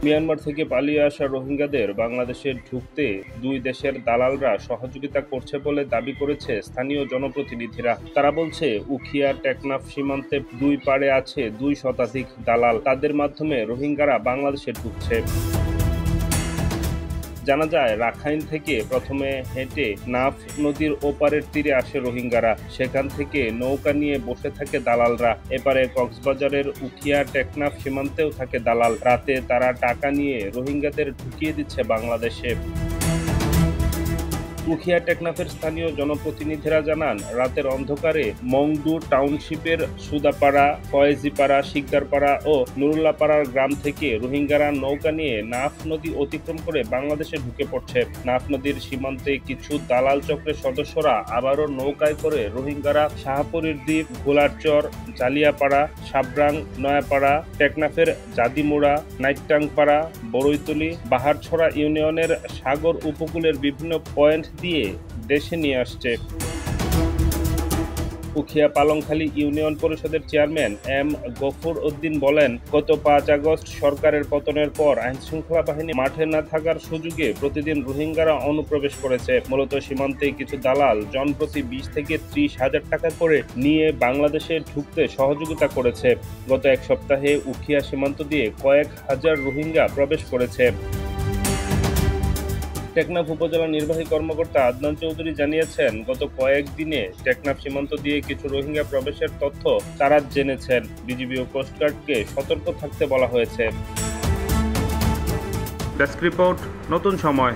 Myanmar থেকে পালিয়ে আসা রোহিঙ্গাদের বাংলাদেশে ঢুকতে দুই দেশের দালালরা সহযোগিতা করছে বলে দাবি করেছে স্থানীয় জনপ্রতিনিধিরা। তারা বলছে, উখিয়া টেকনাফ সীমান্তে দুই পাড়ে আছে ২ শতাধিক দালাল। তাদের মাধ্যমে রোহিঙ্গারা বাংলাদেশে ঢুকছে। জানা যায়, রাখাইন থেকে প্রথমে হেঁটে নাফ নদীর ওপারের তীরে আসে রোহিঙ্গারা। সেখান থেকে নৌকা নিয়ে বসে থাকে দালালরা। এপারে কক্সবাজারের উখিয়া টেকনাফ সীমান্তেও থাকে দালাল। রাতে তারা টাকা নিয়ে রোহিঙ্গাদের ঢুকিয়ে দিচ্ছে বাংলাদেশে। উখিয়া টেকনাফের স্থানীয় জনপ্রতিনিধিরা জানান, রাতের অন্ধকারে মংডু টাউনশিপের সুদাপাড়া, ফয়েজিপাড়া, শিকদারপাড়া ও নুরুল্লাপাড়ার গ্রাম থেকে রোহিঙ্গারা নৌকা নিয়ে নাফ নদী অতিক্রম করে বাংলাদেশে ঢুকে পড়ছে। নাফ নদীর সীমান্তে কিছু দালাল চক্রের সদস্যরা আবারও নৌকায় করে রোহিঙ্গারা শাহপুরীর দ্বীপ, ঘোলারচর, জালিয়াপাড়া, সাবরাং, নয়াপাড়া, টেকনাফের জাদিমুড়া, নাইট্টাংপাড়া, বড়ইতলী, বাহারছড়া ইউনিয়নের সাগর উপকূলের বিভিন্ন পয়েন্ট দিয়ে দেশে নিয়ে আসছে। উখিয়া পালংখালী ইউনিয়ন পরিষদের চেয়ারম্যান এম গফুর উদ্দিন বলেন, গত ৫ আগস্ট সরকারের পতনের পর আইনশৃঙ্খলা বাহিনী মাঠে না থাকার সুযোগে প্রতিদিন রোহিঙ্গারা অনুপ্রবেশ করেছে। মূলত সীমান্তে কিছু দালাল জনপ্রতি ২০ থেকে ৩০ হাজার টাকা করে নিয়ে বাংলাদেশে ঢুকতে সহযোগিতা করেছে। গত এক সপ্তাহে উখিয়া সীমান্ত দিয়ে কয়েক হাজার রোহিঙ্গা প্রবেশ করেছে। টেকনাফ উপজেলা নির্বাহী কর্মকর্তা আদনান চৌধুরী জানিয়েছেন, গত কয়েকদিনে টেকনাফ সীমান্ত দিয়ে কিছু রোহিঙ্গা প্রবেশের তথ্য তারা জেনেছেন। বিজিবি ও কোস্টগার্ডকে সতর্ক থাকতে বলা হয়েছে। ডেস্ক রিপোর্ট, নতুন সময়।